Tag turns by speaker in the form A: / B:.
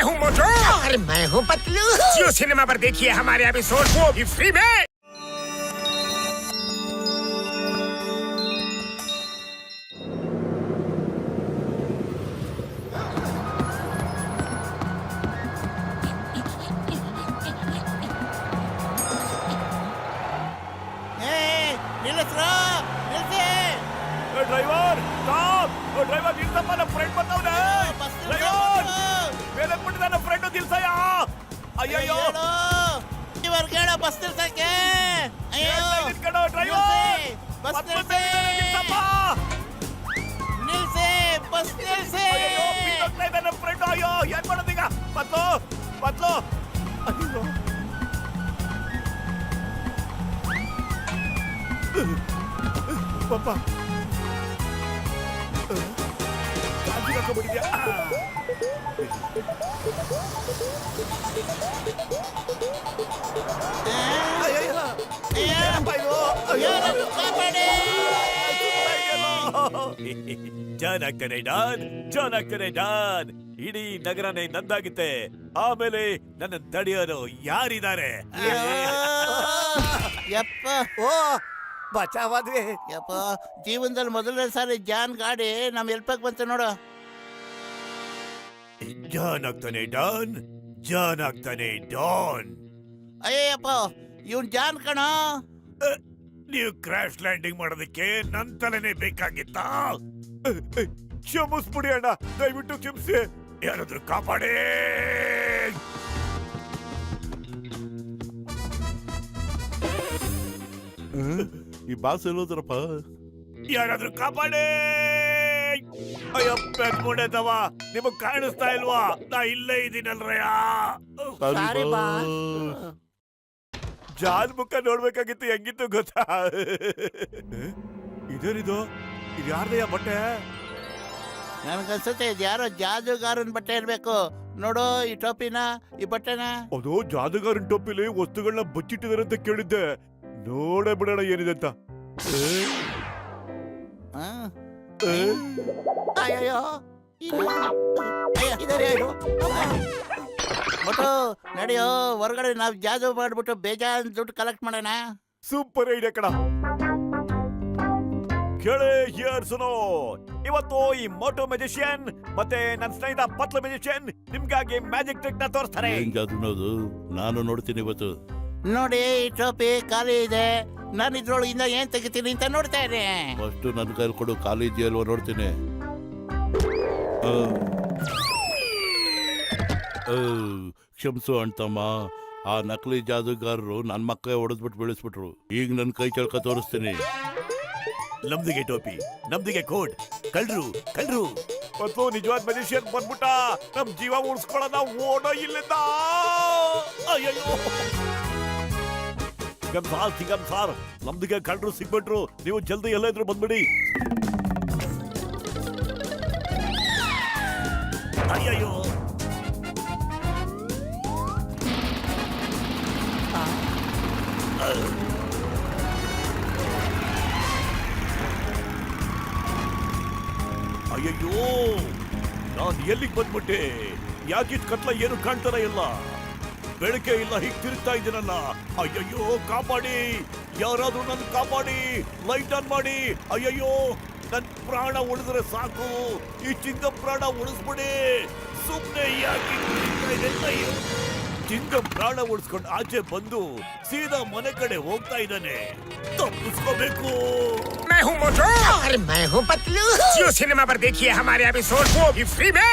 A: हूँ मोटू
B: और मैं हूँ पतलू।
A: जियो सिनेमा पर देखिए हमारे एपिसोड, वो भी फ्री में।
C: Driver stop! ಡ್ರೈವರ್ ನಿಲ್ಸಪ್ಪ, ನಮ್ಮ ಫ್ರೆಂಡ್ ಬಂದವನೆ. ಡ್ರೈವರ್ ಮೇಲೆ ಬಿಟ್ಟು ನನ್ನ ಫ್ರೆಂಡ್ ನಿಲ್ಸಯ್ಯ. ಅಯ್ಯಯ್ಯೋ
D: ಇವಾಗ ಹೇಳೋ ಬಸ್ ನಿಲ್ಸಕ್ಕೆ.
C: ನಿಲ್ಸ್ಕೊಡು ಡ್ರೈವರ್.
D: ಬಸ್
C: ನಿಲ್ಸಪ್ಪ.
D: ನಿಲ್ಸಿ, ಬಸ್ ನಿಲ್ಸಿ.
C: ಅಯ್ಯೋ ಬಿದ್ದೋಗ್ತಾ ಇದೆ ನಮ್ಮ ಫ್ರೆಂಡ್. ಅಯ್ಯೋ ಏನ್ ಮಾಡೋದೀಗ? ಬತ್ಲು ಅಯ್ಯೋ ಪಾಪ ಹಾಕೊಂಡ್ಬಿಟ್ಟಿದ್ಯಾ? ಏನಪ್ಪ ಇದು?
D: ಯಾರಾದ್ರೂ ಕಾಪಾಡಿ.
C: ಜಾನ್ ಆಗ್ತಾನೆ ಡಾನ್. ಇಡೀ ನಗರನೇ ನಂದಾಗಿತ್ತೆ. ಆಮೇಲೆ ನನ್ನ ತಡೆಯೋರು ಯಾರಿದ್ದಾರೆ?
D: ಯಪ್ಪ
C: ಓ ಬಚಾವಾದ್ವಿ.
D: ಯಪ್ಪ, ಜೀವನದಲ್ಲಿ ಮೊದಲನೇ ಸಾರಿ ಜಾನ್ ಗಾಡಿ ನಮ್ ಎಲ್ಪಕ್ ಬಂತು ನೋಡು.
C: ಜಾನ್ ಆಗ್ತಾನೆ ಡಾನ್.
D: ಅಯ್ಯಪ್ಪ, ಇವನ್ ಜಾನ್ ಕಣ.
C: ನೀವು ಕ್ರಾಶ್ ಲ್ಯಾಂಡಿಂಗ್ ಮಾಡೋದಕ್ಕೆ ನನ್ ತಲೆನೇ ಬೇಕಾಗಿತ್ತಾ? ಕ್ಷಮಿಸ್ಬಿಡಿ ಅಣ್ಣ, ದಯವಿಟ್ಟು ಕ್ಷಮಿಸಿ. ಯಾರಾದ್ರೂ ಕಾಪಾಡೇ.
E: ಈ ಬಾಸ್ ಎಲ್ಲೋದ್ರಪ್ಪ?
C: ಯಾರಾದ್ರೂ ಕಾಪಾಡೇ. ಅಯ್ಯಪ್ಪ ಮುಡೇದವ, ನಿಮಗ್ ಕಾಣಿಸ್ತಾ ಇಲ್ವಾ? ನಾ ಇಲ್ಲೇ ಇದೀನಲ್ರಯ್ಯ.
B: Sorry boss.
C: ಜಾನ್ ಮುಖ ನೋಡ್ಬೇಕಾಗಿತ್ತು, ಹೆಂಗಿತ್ತು ಗೊತ್ತಾ? ಇದೇನಿದು? ಇದು ಯಾರ್ದಯ್ಯ ಬಟ್ಟೆ?
D: ನನ್ಗನ್ಸುತ್ತೆ ಇದು ಯಾರೋ ಜಾದೂಗಾರನ್ ಬಟ್ಟೆ ಇರ್ಬೇಕು. ನೋಡು ಈ ಟೋಪಿನ, ಈ ಬಟ್ಟೆನ.
C: ಅದು ಜಾದೂಗಾರನ್ ಟೋಪಿಲಿ ವಸ್ತುಗಳನ್ನ ಬಚ್ಚಿಟ್ಟಿದಾರೆ ಅಂತ ಕೇಳಿದ್ದೆ. ನೋಡೇ ಬಿಡೋಣ ಏನಿದೆ ಅಂತ.
D: ಅಯ್ಯೋ, ಮೊಟ್ಟು ನಡಿಯೋ ಹೊರಗಡೆ. ನಾವ್ ಜಾದೂ ಮಾಡ್ಬಿಟ್ಟು ಬೇಜಾನ್ ದುಡ್ಡು ಕಲೆಕ್ಟ್ ಮಾಡೋಣ.
C: ಸೂಪರ್ ಐಡಿಯಾ ಕಣ. ಕೇಳಿ ಹಿಯರ್ಸುನೋ, ಇವತ್ತು ಈ ಮೋಟೋ ಮ್ಯಾಜಿಷಿಯನ್ ಮತ್ತೆ ನನ್ನ ಸ್ನೇಹಿತ ಪತ್ಲ ಮ್ಯಾಜಿಷಿಯನ್ ನಿಮ್ಗಾಗಿ ಮ್ಯಾಜಿಕ್ ಟ್ರಿಕ್ ನ ತೋರಿಸ್ತಾರೆ.
E: ಏನ್ ಜಾದೂನೋದು? ನಾನು ನೋಡ್ತೀನಿ ಇವತ್ತು.
D: ನೋಡಿ, ಈ ಟೋಪಿ ಖಾಲಿ ಇದೆ. ನಾನು ಇದ್ರೊಳಗಿಂದ ಏನ್ ತೆಗಿತೀನಿ ಅಂತ ನೋಡ್ತಾ ಇದ್ದೆ.
E: ಫಸ್ಟ್ ನನ್ನ ಕೈಲಿ ಕೊಡು, ಖಾಲಿ ಇದೆಯಲ್ವ ನೋಡ್ತೀನಿ. ಕ್ಷಮಿಸು ಅಣ್ತಮ್ಮ, ಆ ನಕಲಿ ಜಾದೂಗಾರರು ನನ್ನ ಮಕ್ಕ ಹೊಡೆದ್ಬಿಟ್ಟು ಬೆಳೆಸ್ಬಿಟ್ರು. ಈಗ ನನ್ನ ಕೈ ಚಳಕ ತೋರಿಸ್ತೀನಿ.
C: ನಮ್ದಿಗೆ ಟೋಪಿ, ನಮ್ದಿಗೆ ಕೋಟ್. ಕಳ್ರು ಮತ್ತು ನಿಜವಾದ ಮ್ಯಾಜಿಷಿಯನ್ ಬಂದ್ಬಿಟ್ಟ. ನಮ್ ಜೀವ ಉಳಿಸ್ಕೊಳ್ಳೋಣ, ಓಡೋ ಇಲ್ಲಿಂದ. ಅಯ್ಯಯ್ಯೋ ಸಿಗಮ್ ಸಾರ್, ನಮ್ದಿಗೆ ಕಳ್ರು ಸಿಗ್ಬಿಟ್ರು. ನೀವು ಜಲ್ದಿ ಎಲ್ಲ ಇದ್ರು ಬಂದ್ಬಿಡಿ. ಅಯ್ಯಯ್ಯೋ ಅಯ್ಯಯ್ಯೋ, ನಾನ್ ಎಲ್ಲಿಗೆ ಬಂದ್ಬಿಟ್ಟೆ? ಯಾಕಿದ್ ಕತ್ಲ ಏನು ಕಾಣ್ತಾರ ಇಲ್ಲ, ಬೆಳಕೆ ಇಲ್ಲ, ಹೀಗ್ ತಿರುಗ್ತಾ ಇದ್ದೀನಲ್ಲ. ಅಯ್ಯಯ್ಯೋ ಕಾಪಾಡಿ, ಯಾರಾದ್ರೂ ನನ್ ಕಾಪಾಡಿ, ಲೈಟ್ ಆನ್ ಮಾಡಿ. ಅಯ್ಯಯ್ಯೋ, ನನ್ ಪ್ರಾಣ ಉಳಿದ್ರೆ ಸಾಕು, ಈ ಚಿಂಗಂ ಪ್ರಾಣ ಉಳಿಸ್ಬಿಡಿ. ಸುಮ್ನೆ ಯಾಕೆ ಅಯ್ಯೋ, ಚಿಂಗಂ ಪ್ರಾಣ ಉಳಿಸ್ಕೊಂಡು ಆಚೆ ಬಂದು ಸೀದಾ ಮನೆ ಕಡೆ ಹೋಗ್ತಾ ಇದ್ದಾನೆ. ತಪ್ಪಿಸ್ಕೋಬೇಕು.
A: मैं हूँ मोटू
B: और मैं हूँ पतलू।
A: जियो सिनेमा पर देखिए हमारे एपिसोड, वो भी फ्री में।